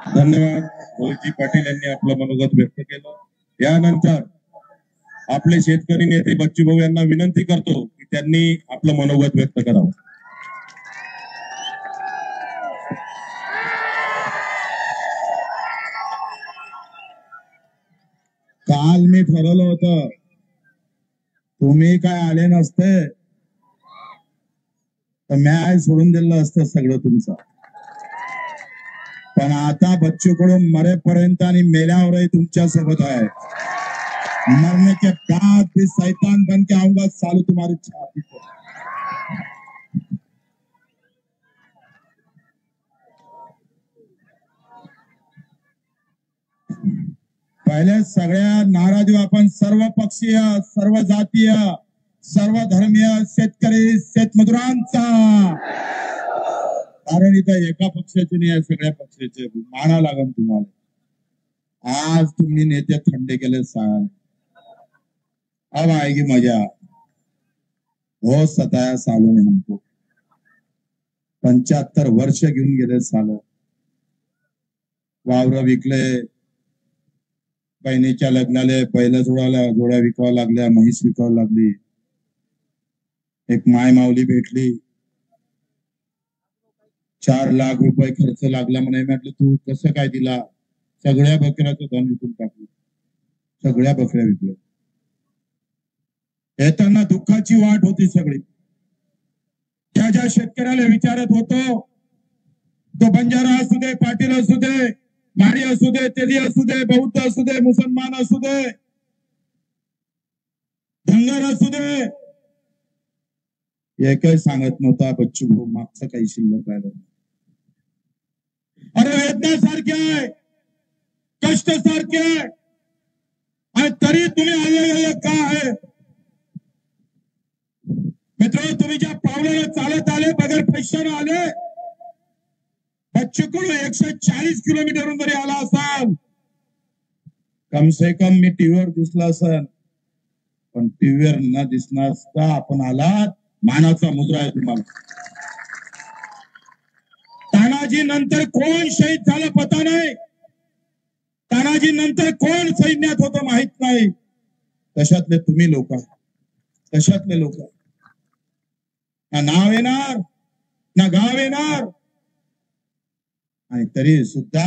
धन्यवाद. रोहितजी पाटील यांनी आपलं मनोगत व्यक्त केलं. यानंतर आपले शेतकरी नेते बच्चूभाऊ यांना विनंती करतो की त्यांनी आपलं मनोगत व्यक्त करावं. काल मी ठरवलं होतं, तुम्ही काय आले नसते तर मी सोडून दिलं असतं सगळं तुमचं. पण आता बच्चूकडून मरेपर्यंत आणि मेल्यावरही तुमच्या सोबत आहे. मरने के बाद भी शैतान बन के आऊंगा सालू तुम्हारी छाती पर. पहिले सगळ्या नाराज आपण सर्व पक्षीय, सर्व जातीय, सर्व धर्मीय शेतकरी शेतमजुरांचा, कारण इथं एका पक्षाचे नाही, सगळ्या पक्षाचे माना लागेल तुम्हाला. आज तुम्ही नेते थंडे केले साल, अब आएगी मजा. बहुत सताया सालों ने हमको. 75 वर्ष घेऊन गेले साल. वावर विकले, बहिणीच्या लग्नाला बैल जोड्या विकावं लागल्या, म्हैस विकावं लागली. एक माय माऊली भेटली, 4 लाख रुपये खर्च लागला म्हणे. म्हटलं तू कसं काय दिला? सगळ्या बकऱ्याचं धन विकून टाकलं, सगळ्या बकऱ्या विकल्या. येताना दुःखाची वाट होती सगळी. त्या ज्या शेतकऱ्याला विचारत होतो, तो बंजारा असू दे, पाटील असू दे, मारी असू दे, तेली असू दे, बौद्ध असू दे, मुसलमान असू दे, धनगर असू दे, एकही सांगत नव्हता बच्चू भाऊ मागचं काही शिल्लक राहिलं. अरे वेदनासारखे आहे, कष्ट सारखे आहे, आणि तरी तुम्ही आले का आहे? मित्र, तुम्ही ज्या पावलाला चालत आले, बगैर पैशाने आले, बच्चूकडून 140 किलोमीटरहून जरी आला असाल, कम से कम मी टीव्हीवर दिसला असेल, पण टीव्हीवर न दिसणार असता आपण आलात. मानाचा मुद्रा आहे तुम्हाला. तानाजी नंतर कोण शहीद झालं पता नाही, तानाजी नंतर कोण सैन्यात होतं माहित नाही. तशातले तुम्ही लोक, तशातले लोक. ना नाव येणार, ना गाव येणार, आणि तरी सुद्धा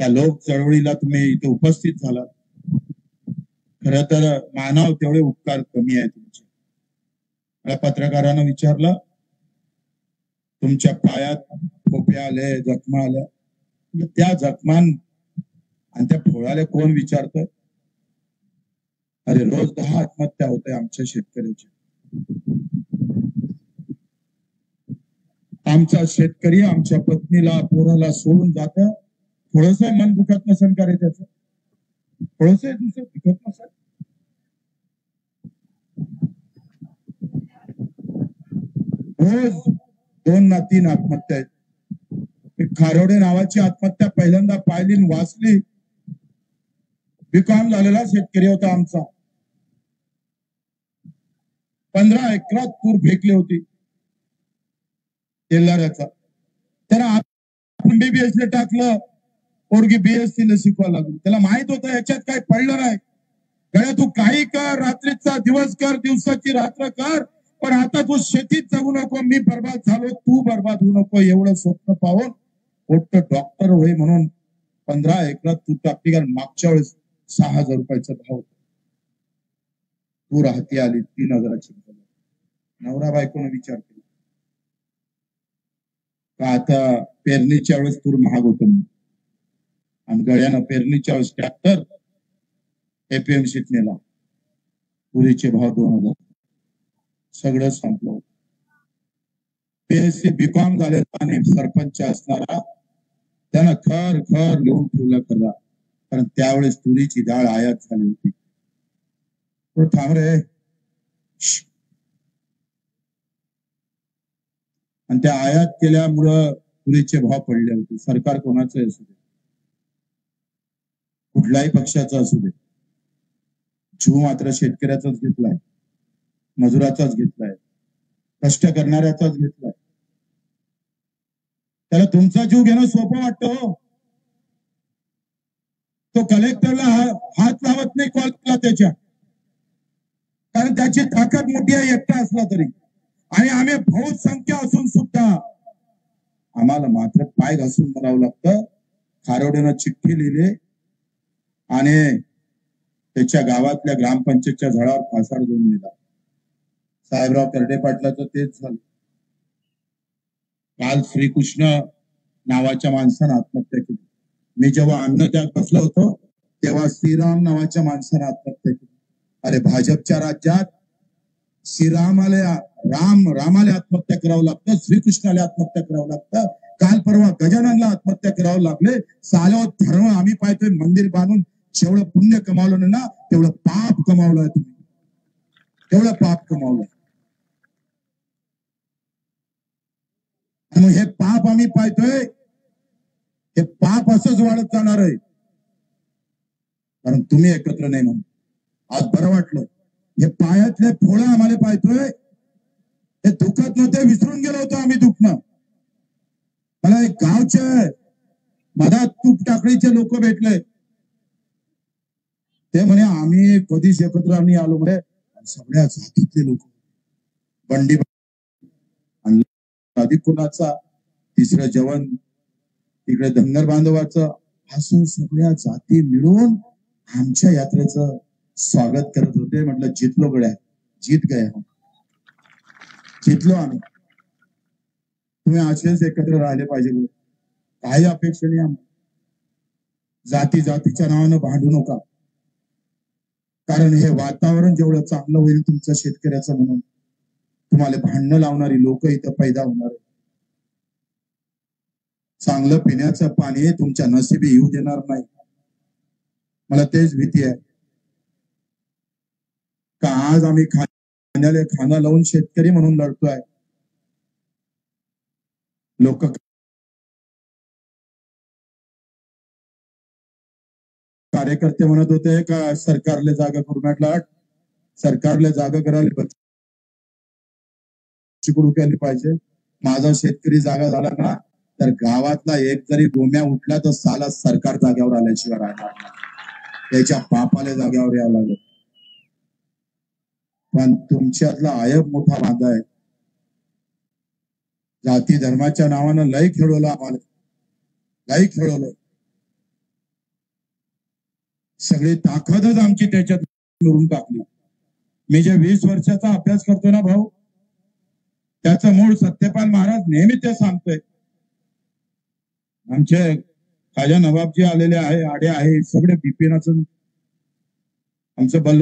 त्या लोक चळवळीला तुम्ही इथे उपस्थित झाला. खर तर मानव तेवढे उपकार कमी आहे तुमचे. मला पत्रकारानं विचारलं, तुमच्या पायात खोपे आले, जखमा आल्या, त्या जखमान आणि त्या फोळाले कोण विचारतं? अरे रोज 10 आत्महत्या होते आमच्या शेतकऱ्याची. आमचा शेतकरी आमच्या पत्नीला, पोराला सोडून जात. थोडस मन दुखत नसेल का रे त्याचं? थोडस दुखत नसेल? रोज 2 ना 3 आत्महत्या आहेत. खारोडे नावाची आत्महत्या पहिल्यांदा पाहिली वाचली. बीकॉम झालेला शेतकरी होता आमचा. 15 एकरात तूर फेकली होती तेलाऱ्याचा. त्याला MBBS ला टाकलं, पोरगी BSc ला शिकवा लागली. त्याला माहित होतं याच्यात काही पडलं नाही. गड्या तू काही कर, रात्रीचा दिवस कर, दिवसाची रात्र कर, पण आता तू शेतीत जगू नको. मी बर्बाद झालो, तू बर्बाद होऊ नको, एवढं स्वप्न पाहून मोठं डॉक्टर होय म्हणून 15 एकरात तूर टाकली. कारण मागच्या वेळेस 6,000 रुपयाचा भाव होता. तूर हाती आली 3,000ची. नवरा बायकोने विचार केला का आता पेरणीच्या वेळेस तूर महाग होत, आणि गड्यानं पेरणीच्या वेळेस ट्रॅक्टर APMC नेला, तुरीचे भाव 2,000. सगळं संपलं. BSc BCom झालेला आणि सरपंच असणारा त्यानं खर खर लिहून ठेवलं करा, कारण त्यावेळेस तुरीची डाळ आयात झाली होती. थांब रे. आणि त्या आयात केल्यामुळं तुरीचे भाव पडले होते. सरकार कोणाचं असू दे, कुठल्याही पक्षाचा असू दे, जीव मात्र शेतकऱ्याचाच घेतलाय, मजुराचाच घेतलाय, कष्ट करणाऱ्याचाच घेतलाय. त्याला तुमचा जीव घेणं सोपं वाटतं हो. तो कलेक्टरला हात लावत नाही कॉलला त्याच्या, कारण त्याची ताकद मोठी आहे एकटा असला तरी. आणि आम्ही बहुसंख्या असून सुद्धा आम्हाला मात्र पाय घासून म्हणावं लागतं. खारोड्यानं चिठ्ठी लिहिली आणि त्याच्या गावातल्या ग्रामपंचायतच्या झाडावर फासार देऊन दिला. साहेबराव कर्डे पाटलाचं तेच झालं. काल श्रीकृष्ण नावाच्या माणसानं आत्महत्या केली. मी जेव्हा अन्न त्याग बसलो होतो तेव्हा श्रीराम नावाच्या माणसानं आत्महत्या केली. अरे भाजपच्या राज्यात रामाला आत्महत्या करावं लागतं, श्रीकृष्णाला आत्महत्या करावं लागतं. काल परवा गजाननला आत्महत्या करावं लागले. सालो धर्म आम्ही पाहतोय मंदिर बांधून जेवढं पुण्य कमावलं ना तेवढं पाप कमावलंय तुम्ही, तेवढं पाप कमावलं. मग हे पाप आम्ही पाहतोय, हे पाप असंच वाढत जाणार आहे कारण तुम्ही एकत्र नाही म्हणून. आज बरं वाटलं. हे पायातले फोळा आम्हाला पाहतोय, हे दुखत नव्हते, विसरून गेलो होतो आम्ही दुखणं. मला एक गावचे मधात तूप टाकळीचे लोक भेटले. ते म्हणे आम्ही कधीच एकत्र आम्ही आलो म्हणे, सगळ्या जातीतले लोक, बंडी अधिक कुणाचा, तिसरं जेवण तिकडे धनगर बांधवाचं, असं सगळ्या जाती मिळून आमच्या यात्रेचं स्वागत करत होते. म्हटलं जितलो गड्या, जीत गया, जितलो आम्ही. तुम्ही असेच एकत्र राहिले पाहिजे. काही अपेक्षा नाही आम्हाला. जाती जातीच्या नावानं भांडू नका, कारण हे वातावरण जेवढं चांगलं होईल तुमचं शेतकऱ्याचं म्हणून तुम्हाला भांडणं लावणारी लोक इथं पैदा होणार आहे. चांगलं पिण्याचं पाणी तुमच्या नशिबी येऊ देणार नाही. मला तेच भीती आहे का आज आम्ही खाण्याला खाना लावून शेतकरी म्हणून लढतोय. लोक कार्यकर्ते म्हणत होते का सरकारले जागा करू. म्हटलं सरकारले जागा करायला केली पाहिजे. माझा शेतकरी जागा झाला ना तर गावातला एक जरी गोम्या उठला तर साला सरकार जाग्यावर आल्याशिवाय राहणार नाही. त्याच्या बापाला जाग्यावर यावं लागलं. पण तुमच्यातला आयब मोठा बांधा आहे. जाती धर्माच्या नावानं लय खेळवलं आम्हाला, लय खेळवलं. सगळी ताकदच आमची त्याच्यात मिळून टाकली. मी जे 20 वर्षाचा अभ्यास करतो ना भाऊ, त्याचं मूळ सत्यपाल महाराज नेहमी ते सांगतोय. आमचे खाजा नवाबजी आलेले आहे, आडे आहे, सगळे बिपिनाचं आमचं बल्ल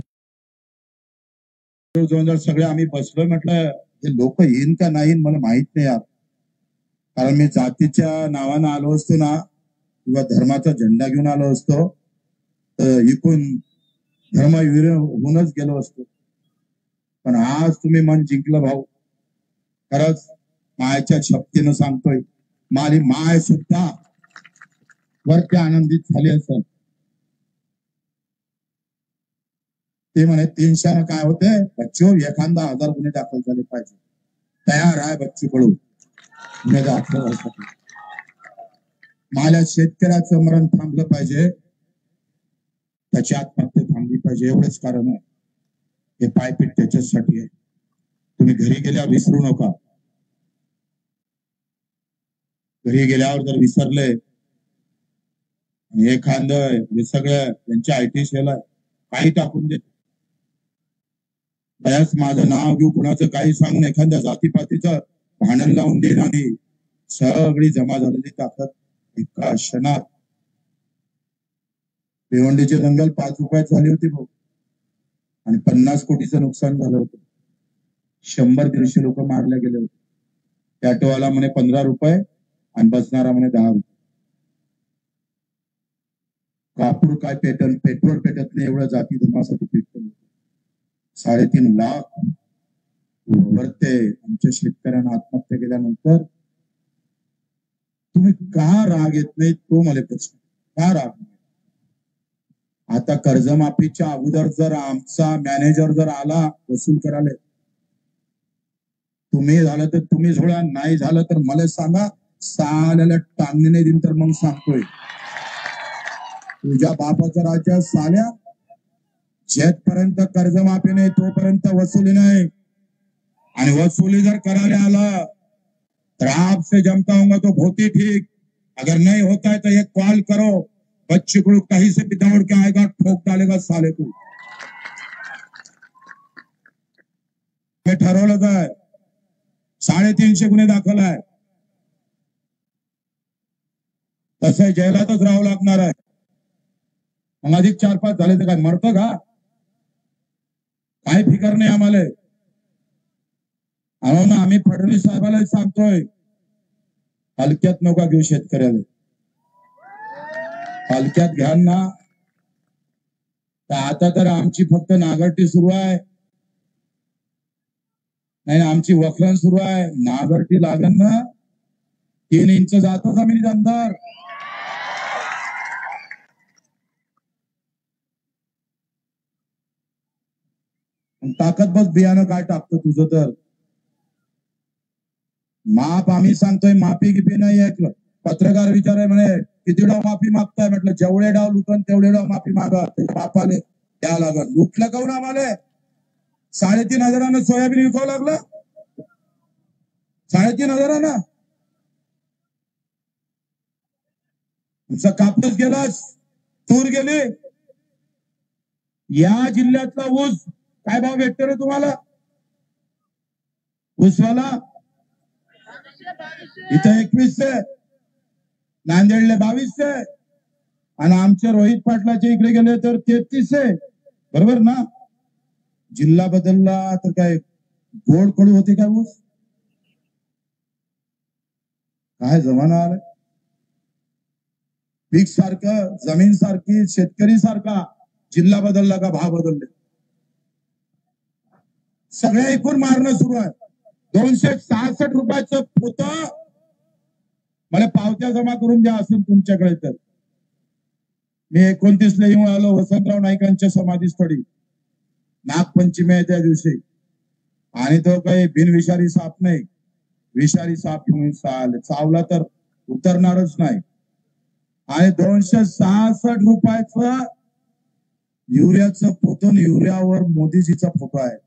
सगळे आम्ही बसलोय. म्हटलं हे लोक येईन का नाही मला माहित नाही यार, कारण मी जातीच्या नावानं आलो असतो ना किंवा धर्माचा झेंडा घेऊन आलो असतो तर इकून धर्मवीर होऊनच गेलो असतो. पण आज तुम्ही मन जिंकलं भाऊ. खरंच मायच्या शक्तीनं सांगतोय, माझी माय सुद्धा वरती आनंदित झाली असेल. ते म्हणे 300 काय होते बच्चो, एखादा 1000 गुन्हे दाखल झाले पाहिजे. तयार आहे बच्चू कडू गुन्हे दाखल व्हायसाठी. माझ्या शेतकऱ्याचं मरण थांबलं पाहिजे, त्याची आत्महत्या थांबली पाहिजे, एवढंच कारण आहे. हे पायपीट त्याच्यासाठी आहे. तुम्ही घरी गेल्यावर विसरू नका. घरी गेल्यावर जर विसरले आणि एखादं हे सगळं त्यांच्या IT सेल काही टाकून देत, बयाच माझं नाव घेऊ, कुणाचं काही सांगून एखाद्या जातीपातीचं भांडण लावून देणारी सगळी जमा झालेली ताकद एका क्षणात. भिवंडीचे दंगल 5 रुपयात झाली होती भाऊ आणि 50 कोटीचं नुकसान झालं होतं. 100-150 लोक मारले गेले होते. टॅटोवाला म्हणे 15 रुपये आणि बसणारा म्हणे 10 रुपये. कापूर काय पेट्रोल पेटत नाही एवढं जाती धर्मासाठी पेटलं. 3.5 लाख वरते आमच्या शेतकऱ्यांना आत्महत्या केल्यानंतर तुम्ही का राग येत नाही तो मला प्रश्न. का राग नाही? आता कर्जमाफीच्या अगोदर जर आमचा मॅनेजर जर आला वसूल करायला, तुम्ही झालं तर तुम्ही सोडा, नाही झालं तर मला सांगा. साल्याला टांगणे देईन तर मग सांगतोय तुझ्या बापाचं राज्य साल्या, जेथपर्यंत कर्जमाफी नाही तोपर्यंत वसुली नाही, आणि वसुली जर करायला आला तर आपसे जमता होगा तो बहुत ही ठीक, अगर नहीं होता है तो एक कॉल करो, बच्ची को कहीं से भी दौड़ के आएगा, ठोक डालेगा साले को। हे ठरवलं काय? 350 गुन्हे दाखल आहे, तसं जेलातच राहावं लागणार आहे। मग अधिक 4-5 झाले तर काय मरतो का? काय फिकर नाही आम्हाला। ना आम्ही फडणवीस साहेबाला सांगतोय, हलक्यात नका घेऊ शेतकऱ्याला, हलक्यात घ्या ना। तर आता तर आमची फक्त नागरटी सुरू आहे, नाही आमची वखरण सुरू आहे, नागरटी लागन ना 3 इंच जातो जमिनीत अंदर। ताकद बस बियाणं काय टाकतो तुझं तर माप आम्ही सांगतोय, माफी गिपी नाही ऐकलं। पत्रकार विचाराय म्हणे किती डाव माफी मागताय, म्हटलं जेवढे डाव लुटन तेवढे डाव माफी मागा, बापाले द्या लागल। लुटलं काऊन आम्हाला? 3,500 सोयाबीन विकावं लागलं, 3,500 तुमचा कापूस गेलास, तूर गेली। या जिल्ह्यातला ऊस काय भाव भेटतो रे तुम्हाला? ऊसवाला इथं 2100, नांदेडले 2200, आणि आमच्या रोहित पाटलाच्या इकडे गेले तर 3300, बरोबर ना? जिल्हा बदलला तर काय गोड कडू होते का ऊस? काय जमाना आलाय? पीक सारखं, जमीन सारखी, शेतकरी सारखा, जिल्हा बदलला का भाव बदलले? सगळ्या एकूण मारणं सुरू आहे। 266 रुपयाचं पोत मला पावत्या जमा करून द्या असेल तुमच्याकडे तर। मी 29ला येऊन आलो वसंतराव नाईकांच्या समाधीस्थळी, नागपंचमी आहे त्या दिवशी, आणि तो काही बिनविषारी साप नाही, विषारी साप घेऊन चावला तर उतरणारच नाही। आणि 266 रुपयाचं युरियाचं पोतून, युरियावर मोदीजीचा फोटो आहे।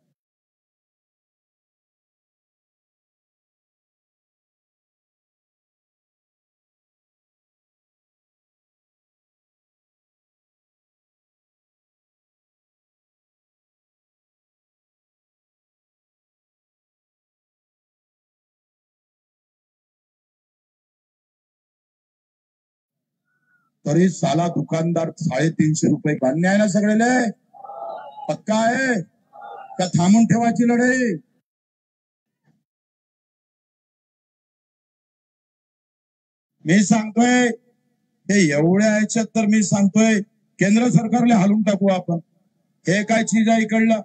तरी साला दुकानदार 350 रुपये मान्य आहे ना सगळेले? पक्का आहे का थांबून ठेवायची लढाई? मी सांगतोय हे एवढ्या ह्याच्यात तर मी सांगतोय केंद्र सरकारला हलवून टाकू आपण। हे काय चीज आहे इकडलं?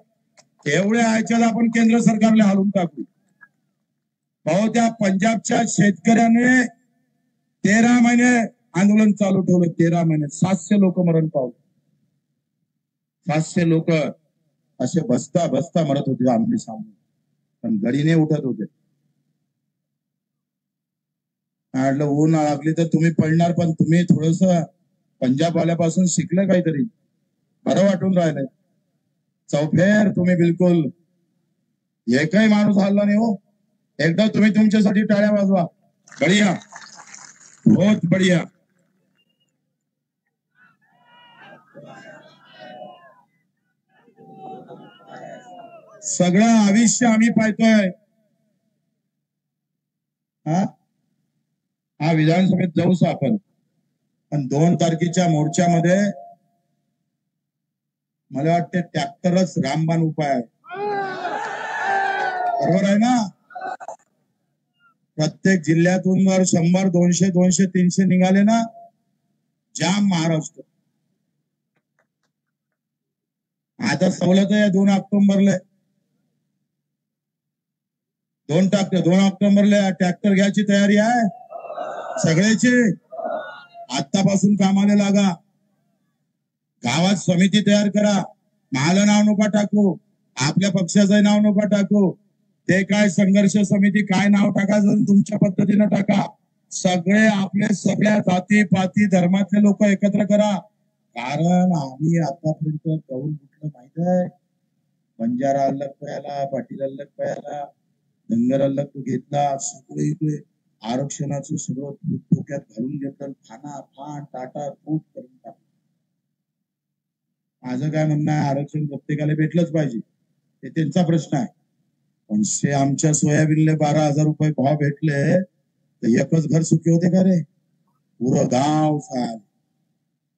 एवढ्या ह्याच्यात आपण केंद्र सरकारला हलवून टाकू। भाऊ त्या पंजाबच्या शेतकऱ्याने 13 महिने आंदोलन चालू ठेवलं, 13 महिने 700 लोक मरण पावले। 700 लोक असे बसता बसता मरत होते आमने सामने, पण गडीने उठत होते। म्हटलं ऊन लागली तर तुम्ही पडणार, पण तुम्ही थोडस पंजाब वाल्यापासून शिकलं काहीतरी, बरं वाटून राहिलंय। चौफेर तुम्ही बिलकुल एकही माणूस हल्ला नाही हो। एकदा तुम्ही तुमच्यासाठी टाळ्या वाजवा, बढिया, बहुत बढिया। सगळं आयुष्य आम्ही पाहतोय। हा विधानसभेत जाऊच आपण, पण 2 तारखेच्या मोर्चामध्ये मला वाटते ट्रॅक्टरच रामबाण उपाय आहे, बरोबर आहे ना? प्रत्येक जिल्ह्यातून वर 100, 200, 200, 300 निघाले ना, जाम महाराष्ट्र। आता सवलत आहे 2 ऑक्टोबरला, 2 ऑक्टोबरला ट्रॅक्टर घ्यायची तयारी आहे सगळ्याची। आतापासून कामाला लागा, गावात समिती तयार करा, माझं नाव नका टाकू, आपल्या पक्षाचं नाव नका टाकू, ते काय संघर्ष समिती काय नाव टाकायचं तुमच्या पद्धतीने टाका। सगळे आपले सगळ्या जाती पाती धर्मातले लोक एकत्र करा, कारण आम्ही आतापर्यंत कौल कुठलं माहित आहे, बंजारा अल्लग पयाला, पाटील अल्लग पयाला, धनगर अल्लग तो घेतला, सगळे इकडे आरक्षणाचं सगळं डोक्यात घालून घेतलं, खाना फान टाटा खूप करून टाकलं. माझं काय म्हणणं आहे, आरक्षण प्रत्येकाला भेटलंच पाहिजे, ते त्यांचा प्रश्न आहे. पण आमच्या सोयाबीनला 12,000 रुपये भाव भेटले तर एकच घर सुखी होते का रे? पुरं गाव साल.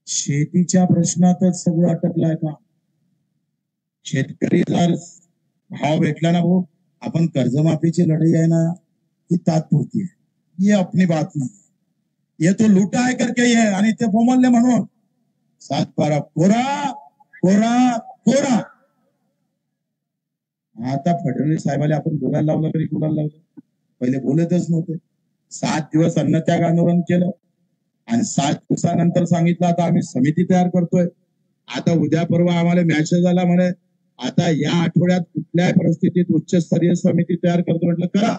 शेतीच्या प्रश्नातच सगळं अटकलाय का? शेतकरी जर भाव भेटला ना भाऊ, आपण कर्जमाफीची लढाई आहे ना, ही तात्पुरती आहे, ये अपनी बात नहीं, ये तो लुटा है करके ये, आणि ते बोमलले म्हणून 7-12 कोरा कोरा कोरा. आता फडणवीस साहेबाला आपण बोलायला लावलं तरी बोलायला लावलं, पहिले बोलतच नव्हते. 7 दिवस अन्नत्याग आंदोलन केलं आणि 7 दिवसानंतर सांगितलं आता आम्ही समिती तयार करतोय. आता उद्या परवा आम्हाला मॅसेज आला म्हणे आता या आठवड्यात कुठल्याही परिस्थितीत उच्चस्तरीय समिती तयार करतो. म्हटलं करा,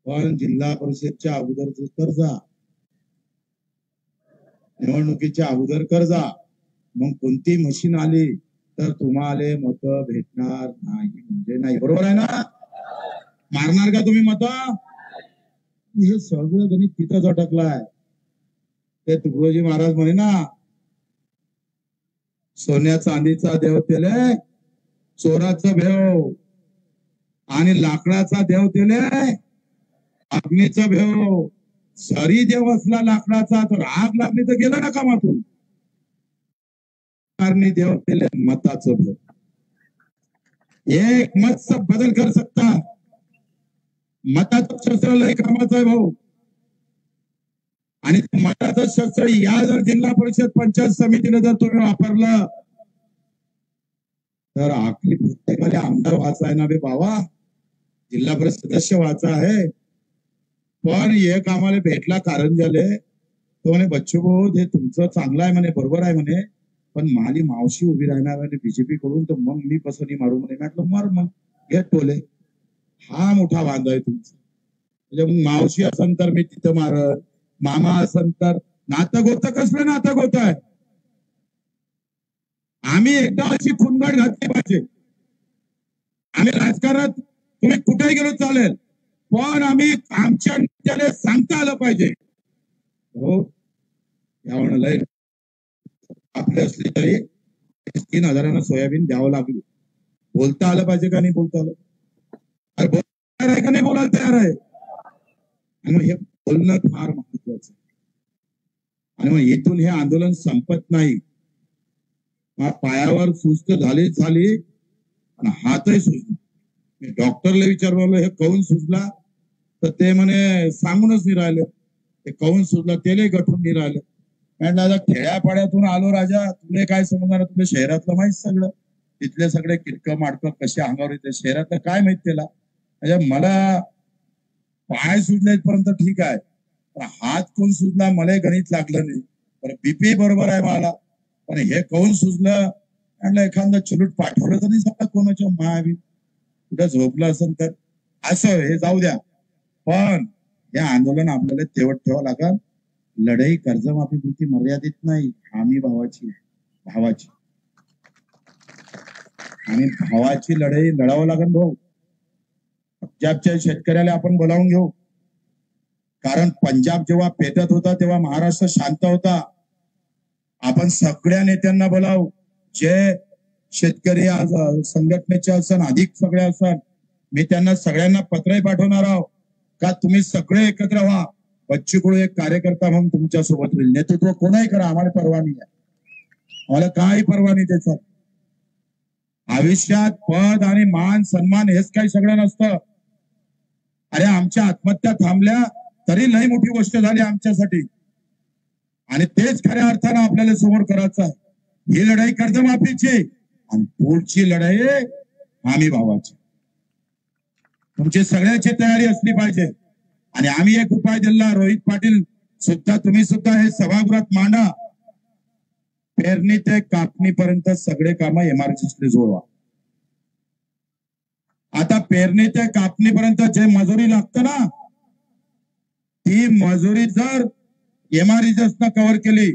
पण जिल्हा परिषदच्या अगोदर कर्जा, निवडणुकीच्या अगोदर कर्जा, मग कोणती मशीन आली तर तुम्हाला मत भेटणार नाही म्हणजे नाही. बरोबर आहे ना? मारणार का तुम्ही मत? हे सगळं गणित तिथंच अटकलाय. ते तुकडोजी महाराज म्हणे ना, सोन्या चांदीचा देव तेले चोराचा भेव आणि लाकडाचा देव तेले अग्नीचा भेव. सरी देव असला लाकडाचा तर आग लागली तर गेला ना कामातून. देव तेले मताचं भेव. एक मत सब बदल कर सकता. मताचं शस्त्र लय कामाचं आहे भाऊ. आणि मताचं शस्त्र या जर जिल्हा परिषद पंचायत समितीने जर तुम्ही वापरलं तर आखरी प्रत्येकाला आमदार व्हायचा आहे ना बे बाबा, जिल्हा परिषद सदस्य व्हायचा आहे. पण एक आम्हाला भेटला कारंजाले, तो म्हणे बच्चू भाऊ हे तुमचं चांगलं आहे म्हणे, बरोबर आहे म्हणे, पण माझी मावशी उभी राहणार आणि बीजेपी कडून, तर मग मी कसं नाही मारू म्हणे. म्हटलं मर मग, घे टोले. हा मोठा वांदा आहे तुमचा. म्हणजे मग मावशी असन तर मी तिथं मारत, मामा असन तर. नातं गोत कसलं नातं गोत आहे? आम्ही एकदा अशी खुनगट घातली पाहिजे. आम्ही राजकारणात तुम्ही कुठेही गेलो चालेल, पण आम्ही आमच्या नेत्याला सांगता आलं पाहिजे. हो यावं लय आपले असली तरी 3,000 सोयाबीन द्यावं लागली. बोलता आलं पाहिजे का नाही बोलता आलं? अरे बोलणार आहे का नाही बोलायला तयार आहे? आणि मग हे बोलणं फार महत्वाचं. आणि मग इथून हे आंदोलन संपत नाही. पायावर सुस्त झाली आणि हातही सुजला. मी डॉक्टरला विचारलं हे कौन सुजला, तर ते म्हणे सांगूनच नाही राहिले. ते कौन सुजला तेले गठून नाही राहिलं. म्हटलं आता खेड्यापाड्यातून आलो राजा, तुला काय समजणार? तुला शहरातलं माहित सगळं, तिथले सगळे किटकं माडकं कसे अंगावर येते, शहरातलं काय माहित त्याला. म्हणजे मला पाय सुजलेपर्यंत ठीक आहे, पण हात कोण सुजला मला गणित लागलं नाही. पण बीपी बरोबर आहे मला, पण हे कौन सुजलं म्हटलं एखादं चुलूट पाठवलं तर नाही समजा कोणाच्या मावी कुठं झोपलं असेल तर. असं हे जाऊ द्या, पण हे आंदोलन आपल्याला तेवढ ठेवावं लागेल. लढाई कर्जमाफीपुरती मर्यादित नाही, हमी भावाची भावाची आणि भावाची लढाई लढावं लागेल भाऊ. पंजाबच्या शेतकऱ्याला आपण बोलावून घेऊ, कारण पंजाब जेव्हा पेटत होता तेव्हा महाराष्ट्र शांत होता. आपण सगळ्या नेत्यांना बोलावू, जे शेतकरी आज संघटनेचे असन अधिक सगळे असन, मी त्यांना सगळ्यांना पत्रही पाठवणार आहोत का तुम्ही सगळे एकत्र व्हा. बच्चू कडू एक कार्यकर्ता म्हणून तुमच्या सोबत राहील. नेतृत्व कोणाही करा, आम्हाला परवानगी आहे, आम्हाला काही परवानगी त्याचं. आयुष्यात पद आणि मान सन्मान हेच काही सगळं नसतं. अरे आमच्या आत्महत्या थांबल्या तरी लई मोठी गोष्ट झाली आमच्यासाठी, आणि तेच खऱ्या अर्थानं आपल्याला समोर करायचं आहे. ही लढाई कर्जमाफीची आणि पुढची लढाई हमी भावाची. तुमची सगळ्याची तयारी असली पाहिजे. आणि आम्ही एक उपाय दिला, रोहित पाटील सुद्धा तुम्ही सुद्धा हे सभागृहात मांडा. पेरणी ते कापणीपर्यंत सगळे कामं एमआरजीसी जोडवा. आता पेरणी ते कापणीपर्यंत जे मजुरी लागतं ना, ती मजुरी जर एमआरजीसी कव्हर केली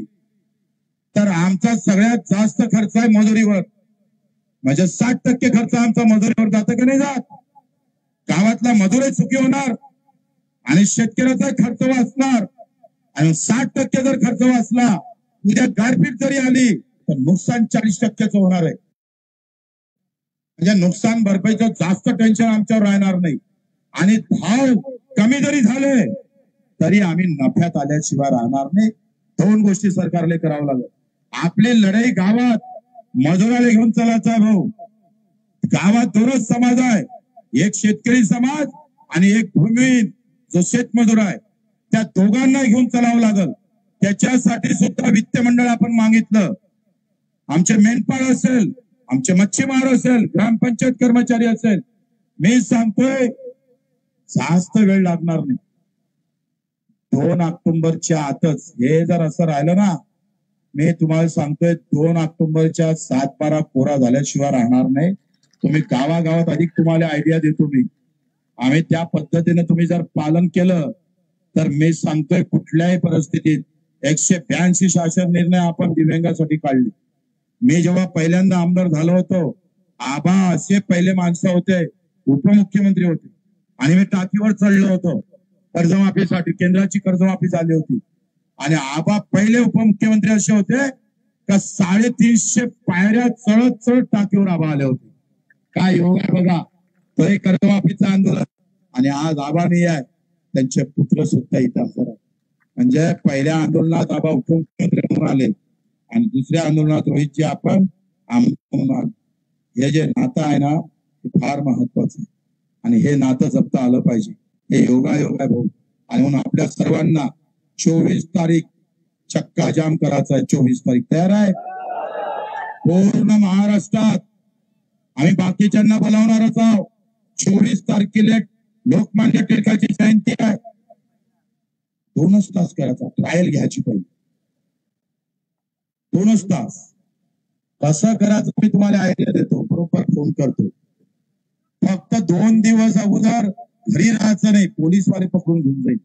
तर आमचा सगळ्यात जास्त खर्च आहे मजुरीवर. म्हणजे 60% खर्च आमचा मजुरीवर जातं की नाही जात. गावातला मजूरही सुखी होणार आणि शेतकऱ्याचा खर्च वाचणार. आणि 60% जर खर्च वाचला, उद्या गारपीट जरी आली तर नुकसान 40%च होणार आहे. म्हणजे नुकसान भरपाईचं जास्त टेन्शन आमच्यावर राहणार नाही. आणि भाव कमी जरी झाले तरी आम्ही नफ्यात आल्याशिवाय राहणार नाही. दोन गोष्टी सरकारला करावं लागेल. आपली लढाई गावात मजुराला घेऊन चालायचं आहे भाऊ. गावात दोनच समाज आहे, एक शेतकरी समाज आणि एक भूमिहीन जो शेतमजूर आहे. त्या दोघांना घेऊन चालावं लागेल. त्याच्यासाठी सुद्धा वित्त मंडळ आपण मागितलं. आमचे मेंढपाळ असेल, आमचे मच्छीमार असेल, ग्रामपंचायत कर्मचारी असेल, मी सांगतोय जास्त वेळ लागणार नाही. 2 ऑक्टोबरच्या आतच हे जर असं राहिलं ना, मी तुम्हाला सांगतोय 2 ऑक्टोबरच्या 7-12 कोरा झाल्याशिवाय राहणार नाही. तुम्ही गावागावात अधिक तुम्हाला आयडिया देतो मी. आम्ही त्या पद्धतीने तुम्ही जर पालन केलं तर मी सांगतोय कुठल्याही परिस्थितीत 182 शासन निर्णय आपण दिव्यांगासाठी काढले. मी जेव्हा पहिल्यांदा आमदार झालो होतो, आबा असे पहिले माणसं होते, उपमुख्यमंत्री होते आणि मी टाकीवर चढलो होतो कर्जमाफीसाठी. केंद्राची कर्जमाफी झाली होती आणि आबा पहिले उपमुख्यमंत्री असे होते का 350 पायऱ्या चढत चढत टाकीवर आबा आले होते. काय योग आहे बघा. तो एक कर्जमाफीचं आंदोलन आणि आज आबा नाही आहे, त्यांचे पुत्र सुद्धा इथं असतात. म्हणजे पहिल्या आंदोलनात आबा उपमुख्यमंत्री म्हणून आले आणि दुसऱ्या आंदोलनात रोहितजी आपण आमदार. हे जे नातं आहे ना ते फार महत्वाचं आहे आणि हे नातं जपता आलं पाहिजे. हे योगायोग आहे भाऊ. आणि म्हणून आपल्या सर्वांना 24 तारीख चक्का जाम करायचा आहे. 24 तारीख तयार आहे. पूर्ण महाराष्ट्रात आम्ही बाकीच्यांना बोलावणारच आहोत. 24 तारखेला लोकमान्य टिळकाची जयंती आहे. 2च तास करायचा, ट्रायल घ्यायची पहिली. 2च तास कसं करायचं मी तुम्हाला आयडिया देतो, बरोबर फोन करतो. फक्त 2 दिवस अगोदर घरी राहायचं नाही, पोलीसवाले पकडून घेऊन जाईल.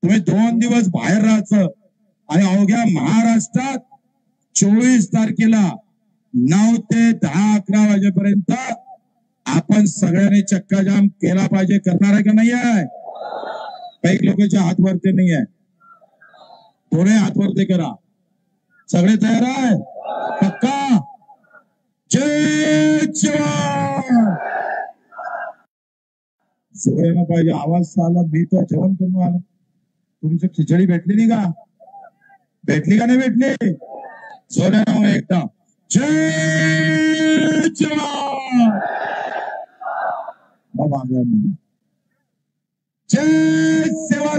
तुम्ही 2 दिवस बाहेर राहायचं आणि अवघ्या महाराष्ट्रात 24 तारखेला 9 ते 10-11 वाजेपर्यंत आपण सगळ्यांनी चक्का जाम केला पाहिजे. करणार आहे का नाही आहे? काही लोकांच्या हात वरते नाही आहे, थोडे हात वरते करा. सगळे तयार आहे पक्का? जय जवान. सगळ्यांना पाहिजे आवाज आला. मी तो जेवण करून आलो. तुमची खिचडी भेटली नाही का? भेटली का नाही भेटली? सोन्यानं एकदा जय जवान. जय सेवा.